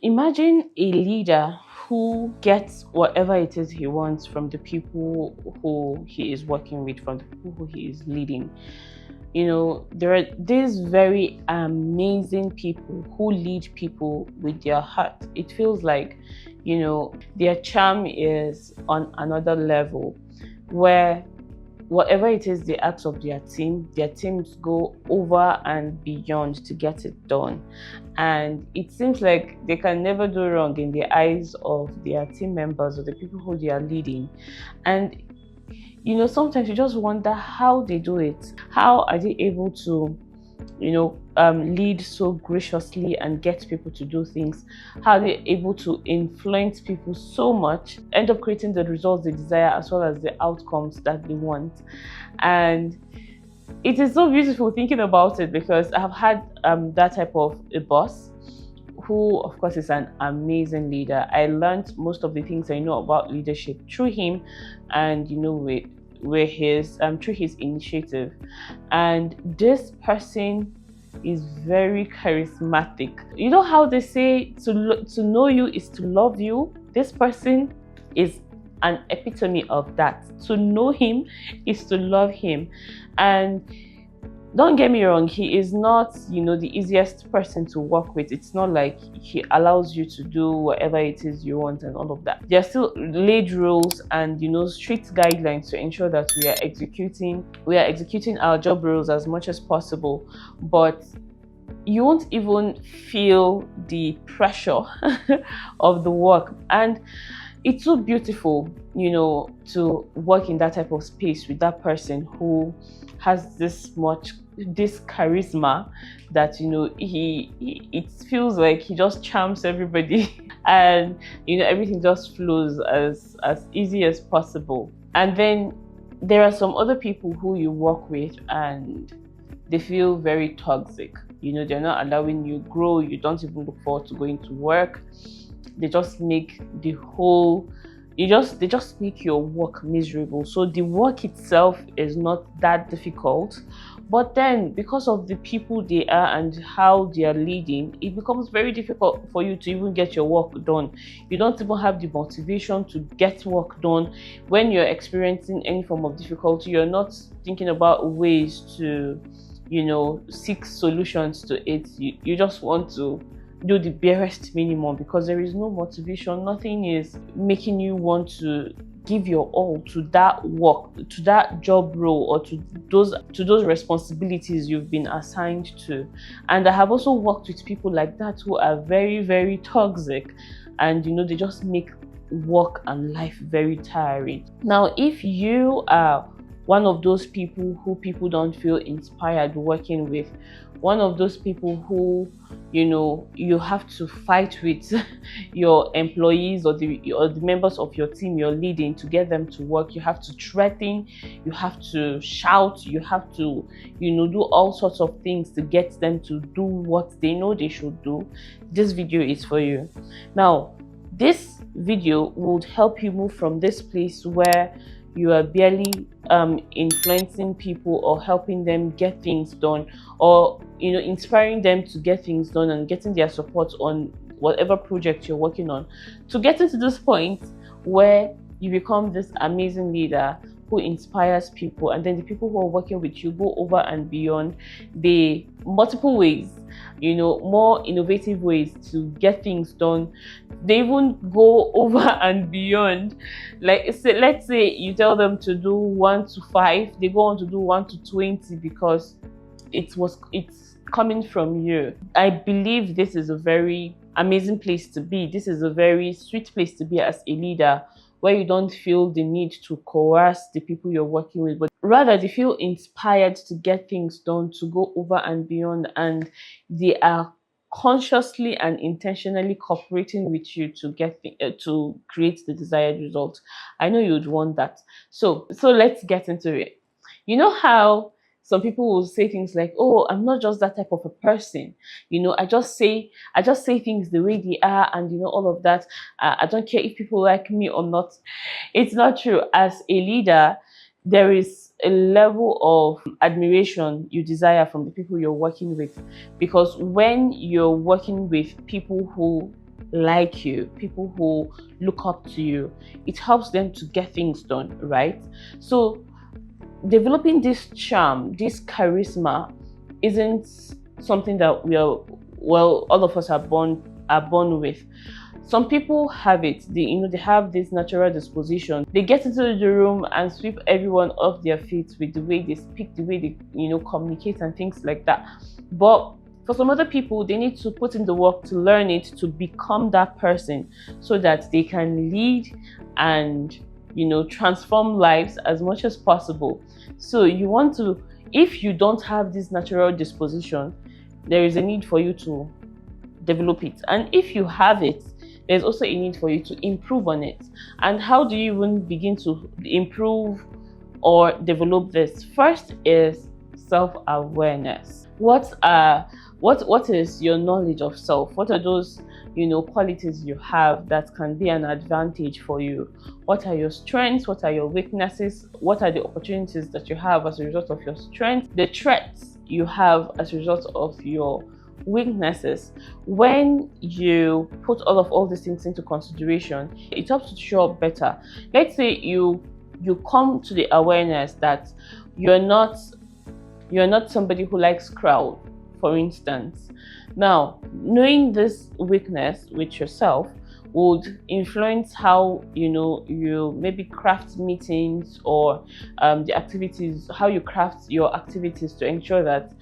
Imagine a leader who gets whatever it is he wants from the people who he is working with, from the people who he is leading. There are these very amazing people who lead people with their heart. It feels like, their charm is on another level, where whatever it is they ask of their teams go over and beyond to get it done. And it seems like they can never do wrong in the eyes of their team members or the people who they are leading. And sometimes you just wonder how they do it. How are they able to lead so graciously and get people to do things? How are they able to influence people so much, end up creating the results they desire as well as the outcomes that they want? And it is so beautiful thinking about it, because I have had that type of a boss who, of course, is an amazing leader. I learned most of the things I know about leadership through him, and through his initiative. And this person is very charismatic. You know how they say to know you is to love you? This person is an epitome of that. To know him is to love him. And don't get me wrong, he is not, the easiest person to work with. It's not like he allows you to do whatever it is you want and all of that. There are still laid rules and, strict guidelines to ensure that we are executing our job roles as much as possible. But you won't even feel the pressure of the work. And it's so beautiful, to work in that type of space with that person who has this charisma that it feels like he just charms everybody and everything just flows as easy as possible. And then there are some other people who you work with and they feel very toxic. They're not allowing you grow. You don't even look forward to going to work. They just make they just make your work miserable. So the work itself is not that difficult, but then because of the people they are and how they are leading, it becomes very difficult for you to even get your work done. You don't even have the motivation to get work done. When you're experiencing any form of difficulty, you're not thinking about ways to seek solutions to it. You just want to do the barest minimum because there is no motivation. Nothing is making you want to give your all to that work, to that job role, or to those responsibilities you've been assigned to. And I have also worked with people like that who are very, very toxic, and they just make work and life very tiring. Now, if you are one of those people who people don't feel inspired working with, one of those people who you have to fight with your employees or the members of your team you're leading to get them to work. You have to threaten, you have to shout, you have to do all sorts of things to get them to do what they know they should do. This video is for you. Now, this video would help you move from this place where you are barely influencing people or helping them get things done, or inspiring them to get things done and getting their support on whatever project you're working on, to getting to this point where you become this amazing leader who inspires people, and then the people who are working with you go over and beyond the multiple ways, more innovative ways to get things done. They even go over and beyond. Like, let's say you tell them to do 1 to 5, they go on to do 1 to 20 because it's coming from you. I believe this is a very amazing place to be. This is a very sweet place to be as a leader, where you don't feel the need to coerce the people you're working with, but rather they feel inspired to get things done, to go over and beyond, and they are consciously and intentionally cooperating with you to create the desired result. I know you'd want that. So let's get into it. You know how some people will say things like, "Oh, I'm not just that type of a person. I just say things the way they are, and all of that. I don't care if people like me or not." It's not true. As a leader, there is a level of admiration you desire from the people you're working with, because when you're working with people who like you, people who look up to you. It helps them to get things done, right? So developing this charm, this charisma, isn't something that we are, well, all of us are born with. Some people have it. They have this natural disposition. They get into the room and sweep everyone off their feet with the way they speak, the way they communicate and things like that. But for some other people, they need to put in the work to learn it, to become that person, so that they can lead and transform lives as much as possible. So if you don't have this natural disposition, there is a need for you to develop it. And if you have it, there's also a need for you to improve on it. And how do you even begin to improve or develop this? First is self-awareness. What is your knowledge of self? What are those qualities you have that can be an advantage for you? What are your strengths? What are your weaknesses? What are the opportunities that you have as a result of your strengths? The threats you have as a result of your weaknesses. When you put all these things into consideration, it helps to show up better. Let's say you come to the awareness that you're not somebody who likes crowd, for instance. Now, knowing this weakness with yourself would influence how you maybe craft meetings or the activities, how you craft your activities to ensure that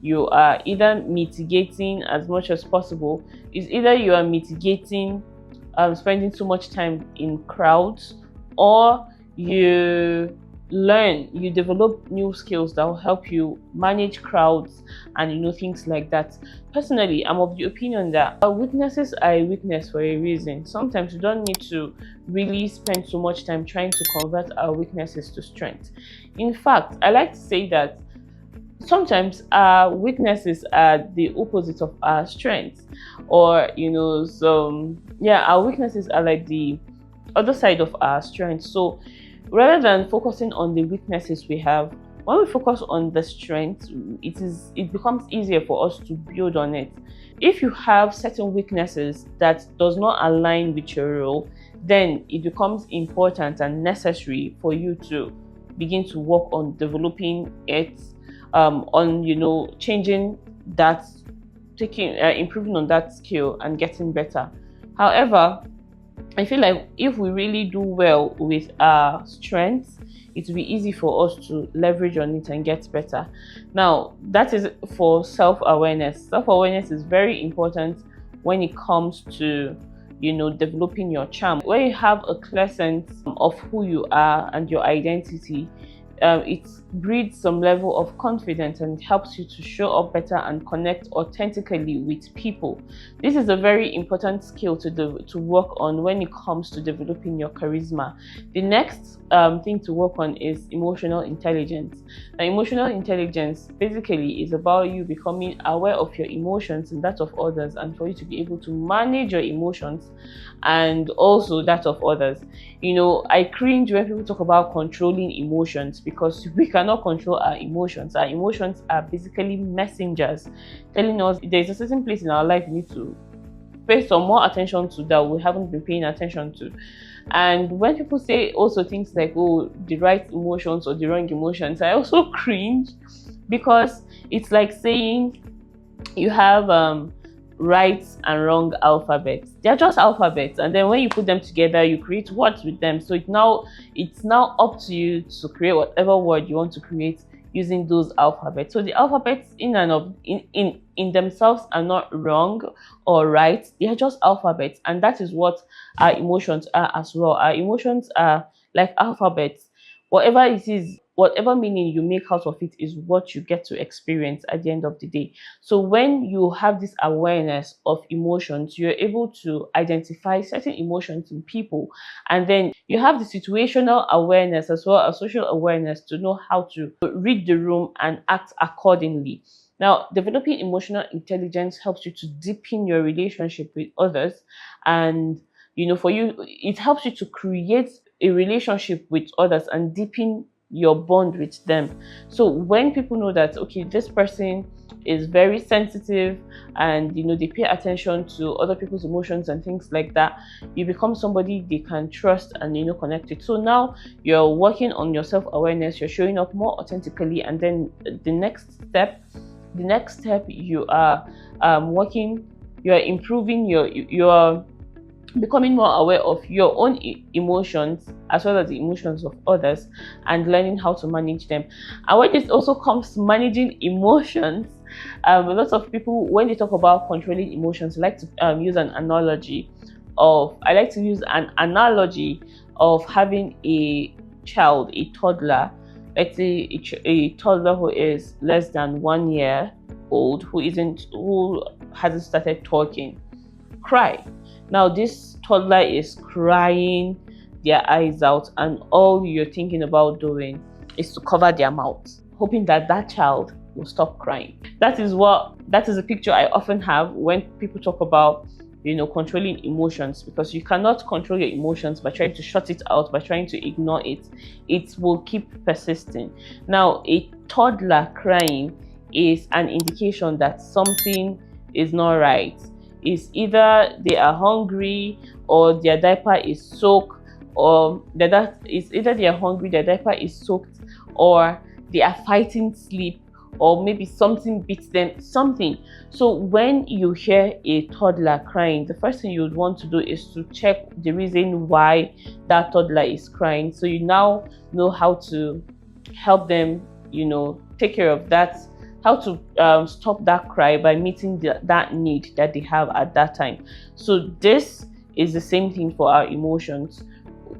you are either mitigating as much as possible. Is either you are mitigating spending too much time in crowds, or you develop new skills that will help you manage crowds and things like that. Personally, I'm of the opinion that our weaknesses are a weakness for a reason. Sometimes we don't need to really spend so much time trying to convert our weaknesses to strength. In fact, I like to say that sometimes our weaknesses are the opposite of our strengths, or our weaknesses are like the other side of our strengths. So rather than focusing on the weaknesses we have, when we focus on the strengths, it becomes easier for us to build on it. If you have certain weaknesses that does not align with your role, then it becomes important and necessary for you to begin to work on developing it, on changing that, improving on that skill and getting better. However, I feel like if we really do well with our strengths, it will be easy for us to leverage on it and get better. Now, that is for self-awareness. Self-awareness is very important when it comes to developing your charm. When you have a clear sense of who you are and your identity, it breeds some level of confidence and helps you to show up better and connect authentically with people. This is a very important skill to work on when it comes to developing your charisma. The next thing to work on is emotional intelligence. Now, emotional intelligence basically is about you becoming aware of your emotions and that of others, and for you to be able to manage your emotions and also that of others. I cringe when people talk about controlling emotions, because we cannot control our emotions. Our emotions are basically messengers telling us there's a certain place in our life we need to pay some more attention to that we haven't been paying attention to. And when people say also things like, oh, the right emotions or the wrong emotions, I also cringe, because it's like saying you have right and wrong alphabets. They're just alphabets, and then when you put them together, you create words with them. So it's now up to you to create whatever word you want to create using those alphabets. So the alphabets in themselves are not wrong or right. They are just alphabets, and that is what our emotions are as well. Our emotions are like alphabets. Whatever it is, whatever meaning you make out of it is what you get to experience at the end of the day. So when you have this awareness of emotions, you're able to identify certain emotions in people, and then you have the situational awareness as well as social awareness to know how to read the room and act accordingly. Now, developing emotional intelligence helps you to deepen your relationship with others, and for you, it helps you to create a relationship with others and deepen your bond with them. So when people know that, okay, this person is very sensitive, and they pay attention to other people's emotions and things like that, you become somebody they can trust and connect with. So now you're working on your self-awareness, you're showing up more authentically, and then the next step you are working, you are improving your becoming more aware of your own emotions as well as the emotions of others, and learning how to manage them. And when it also comes to managing emotions, a lot of people, when they talk about controlling emotions, like to use an analogy of I like to use an analogy of having a child, a toddler. Let's say a toddler who is less than 1 year old, who hasn't started talking, cry. Now this toddler is crying their eyes out, and all you're thinking about doing is to cover their mouth, hoping that that child will stop crying. That is a picture I often have when people talk about controlling emotions, because you cannot control your emotions by trying to shut it out, by trying to ignore it. It will keep persisting. Now a toddler crying is an indication that something is not right. Is either they are hungry, or their diaper is soaked, or either they are hungry, their diaper is soaked, or they are fighting sleep, or maybe something beats them, something. So when you hear a toddler crying, the first thing you would want to do is to check the reason why that toddler is crying. So you now know how to help them, take care of that, how to stop that cry by meeting that need that they have at that time. So this is the same thing for our emotions,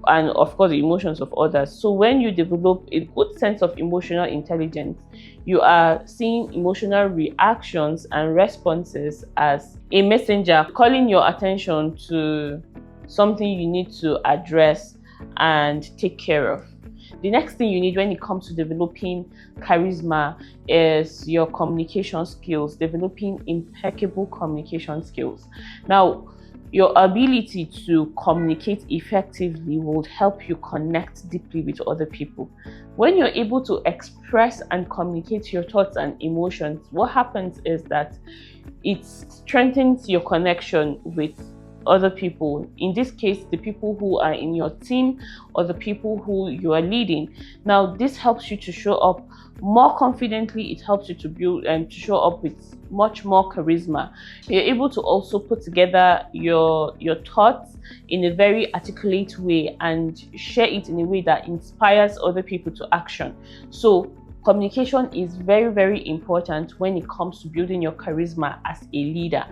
and of course the emotions of others. So when you develop a good sense of emotional intelligence, you are seeing emotional reactions and responses as a messenger calling your attention to something you need to address and take care of. The next thing you need when it comes to developing charisma is your communication skills, developing impeccable communication skills. Now, your ability to communicate effectively will help you connect deeply with other people. When you're able to express and communicate your thoughts and emotions, what happens is that it strengthens your connection with other people, in this case the people who are in your team or the people who you are leading. Now this helps you to show up more confidently, it helps you to build and to show up with much more charisma. You're able to also put together your thoughts in a very articulate way and share it in a way that inspires other people to action. So communication is very, very important when it comes to building your charisma as a leader.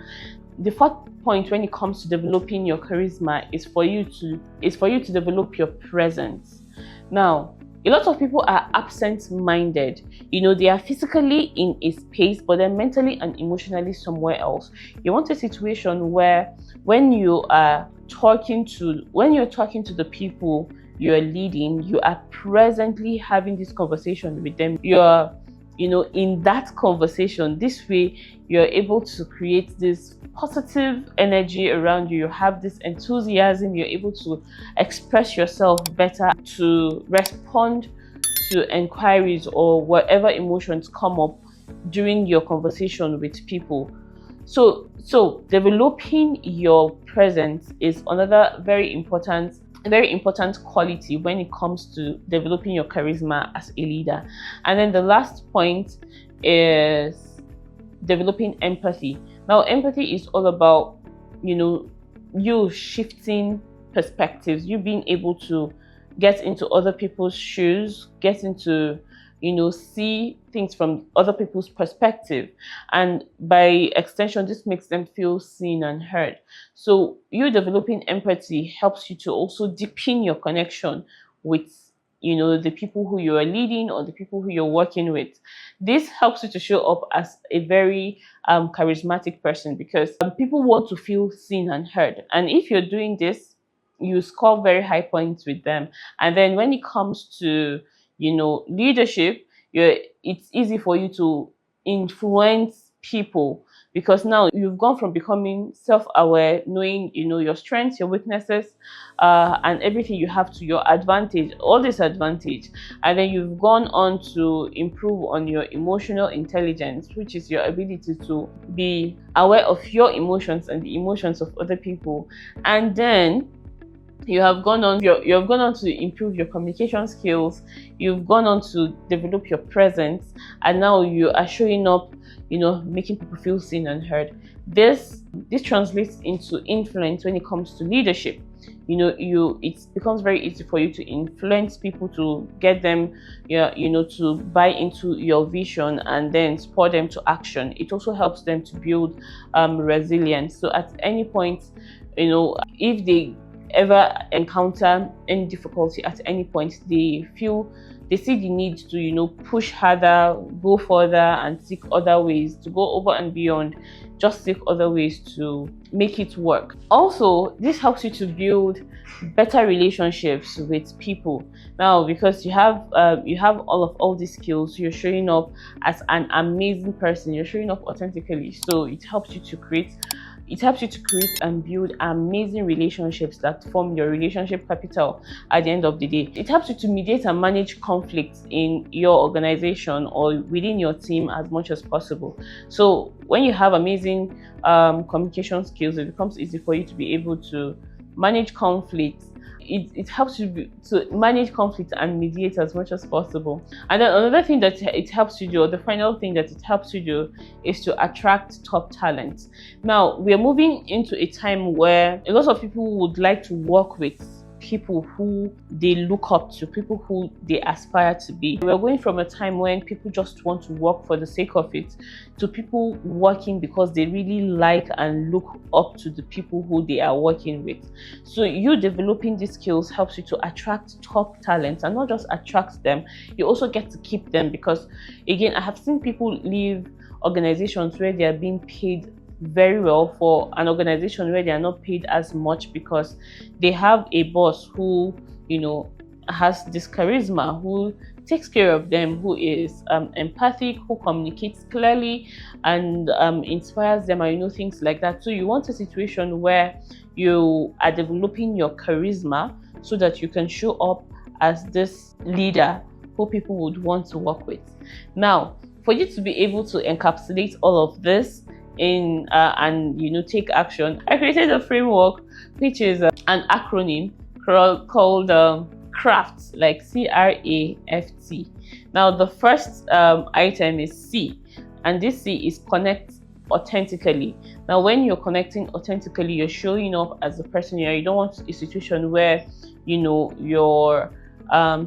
The fourth point when it comes to developing your charisma is for you to develop your presence. Now, a lot of people are absent-minded. They are physically in a space, but they're mentally and emotionally somewhere else. You want a situation where when you're talking to the people you're leading, you are presently having this conversation with them. You're in that conversation. This way you're able to create this positive energy around you. You have this enthusiasm, you're able to express yourself better, to respond to inquiries or whatever emotions come up during your conversation with people. So developing your presence is another very important quality when it comes to developing your charisma as a leader. And then the last point is developing empathy. Now, empathy is all about, you shifting perspectives, you being able to get into other people's shoes, get into, see things from other people's perspective. And by extension, this makes them feel seen and heard. So you developing empathy helps you to also deepen your connection with the people who you are leading or the people who you're working with. This helps you to show up as a very charismatic person, because people want to feel seen and heard. And if you're doing this, you score very high points with them. And then when it comes to leadership, it's easy for you to influence people, because now you've gone from becoming self-aware, knowing, your strengths, your weaknesses, and everything you have to your advantage, all this advantage, and then you've gone on to improve on your emotional intelligence, which is your ability to be aware of your emotions and the emotions of other people. And then you have gone on to improve your communication skills, you've gone on to develop your presence, and now you are showing up, making people feel seen and heard. This translates into influence when it comes to leadership. It becomes very easy for you to influence people, to get them, to buy into your vision and then spur them to action. It also helps them to build resilience. So at any point, if they ever encounter any difficulty at any point, they see the need to push harder, go further, and seek other ways to go over and beyond, just seek other ways to make it work. Also, this helps you to build better relationships with people. Now, because you have all these skills, you're showing up as an amazing person, you're showing up authentically, so it helps you to create and build amazing relationships that form your relationship capital at the end of the day. It helps you to mediate and manage conflicts in your organization or within your team as much as possible. So when you have amazing communication skills, it becomes easy for you to be able to manage conflicts. It helps you to manage conflict and mediate as much as possible. And then another thing that it helps you do, or the final thing that it helps you do, is to attract top talent. Now, we are moving into a time where a lot of people would like to work with people who they look up to, people who they aspire to be. We're going from a time when people just want to work for the sake of it, to people working because they really like and look up to the people who they are working with. So you developing these skills helps you to attract top talent, and not just attract them, you also get to keep them, because again, I have seen people leave organizations where they are being paid very well for an organization where they are not paid as much, because they have a boss who has this charisma, who takes care of them, who is empathic, who communicates clearly, and inspires them, and things like that. So you want a situation where you are developing your charisma so that you can show up as this leader who people would want to work with. Now, for you to be able to encapsulate all of this and take action, I created a framework which is an acronym called CRAFT, like CRAFT. Now, the first item is C, and this C is connect authentically. Now, when you're connecting authentically, you're showing up as a person you are. You don't want a situation where your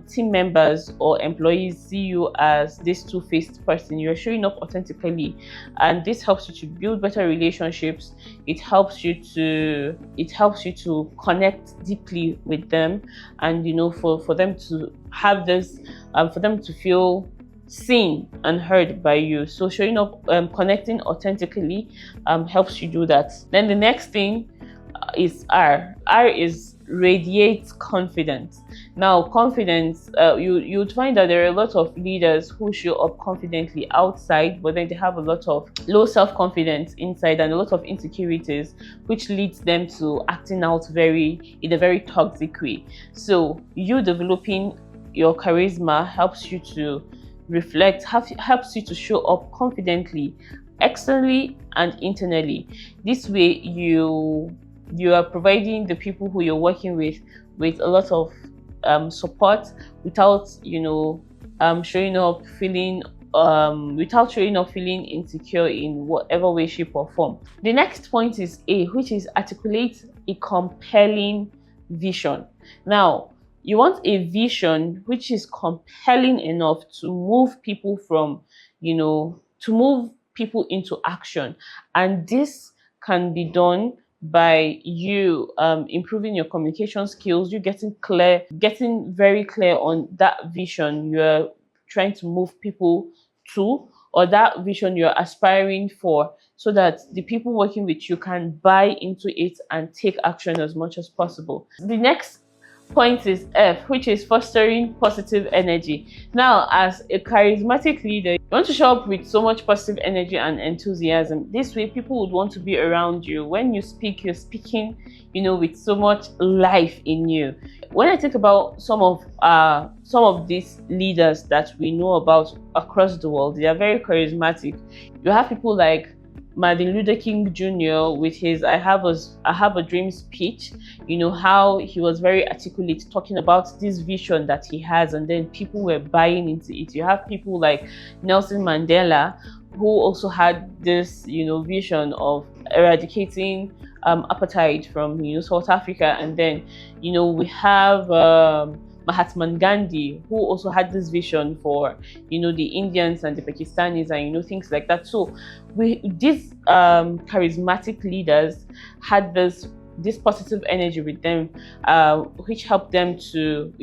team members or employees see you as this two-faced person. You're showing up authentically, and this helps you to build better relationships. It helps you to connect deeply with them, and for them to have this, for them to feel seen and heard by you. So showing up, connecting authentically helps you do that. Then the next thing is R. R is radiate confidence. Now, confidence, you'd find that there are a lot of leaders who show up confidently outside, but then they have a lot of low self-confidence inside and a lot of insecurities, which leads them to acting out in a very toxic way. So you developing your charisma helps you to reflect, helps you to show up confidently, externally and internally. This way you are providing the people who you're working with a lot of support without showing up feeling insecure in whatever way, shape or form. The next point is A, which is articulate a compelling vision. Now, you want a vision which is compelling enough to move people into action, and this can be done by you improving your communication skills, you getting very clear on that vision you're trying to move people to, or that vision you're aspiring for, so that the people working with you can buy into it and take action as much as possible. The next point is F, which is fostering positive energy. Now, as a charismatic leader, you want to show up with so much positive energy and enthusiasm. This way, people would want to be around you. When you speak, you're speaking, with so much life in you. When I think about some of these leaders that we know about across the world, they are very charismatic. You have people like Martin Luther King Jr. with his I have a dream speech, how he was very articulate talking about this vision that he has, and then people were buying into it. You have people like Nelson Mandela, who also had this, vision of eradicating apartheid from, South Africa. And then, we have Mahatma Gandhi, who also had this vision for, the Indians and the Pakistanis and, things like that. So these charismatic leaders had this positive energy with them, which helped them to,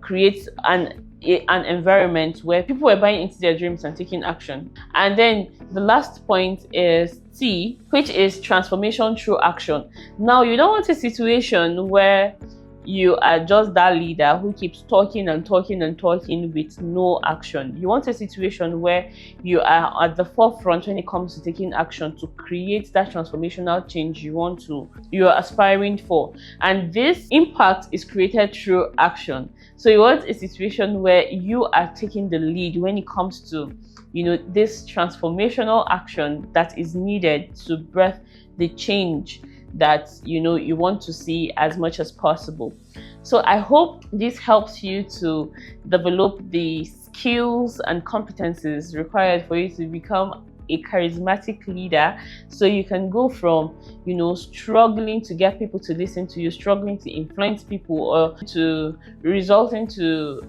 create an environment where people were buying into their dreams and taking action. And then the last point is T, which is transformation through action. Now, you don't want a situation where you are just that leader who keeps talking and talking and talking with no action. You want a situation where you are at the forefront when it comes to taking action to create that transformational change you are aspiring for. And this impact is created through action. So you want a situation where you are taking the lead when it comes to, this transformational action that is needed to birth the change that you want to see as much as possible. So I hope this helps you to develop the skills and competencies required for you to become a charismatic leader, so you can go from struggling to get people to listen to you, struggling to influence people, or to result into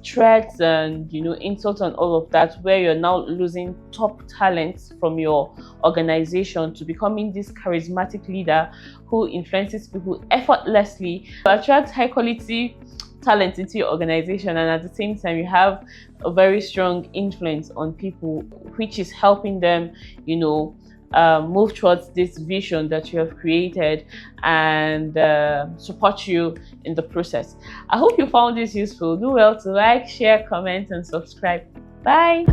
threats and insults and all of that, where you're now losing top talents from your organization, to becoming this charismatic leader who influences people effortlessly to attract high quality talent into your organization, and at the same time you have a very strong influence on people, which is helping them move towards this vision that you have created and support you in the process. I hope you found this useful. Do well to like, share, comment and subscribe. Bye.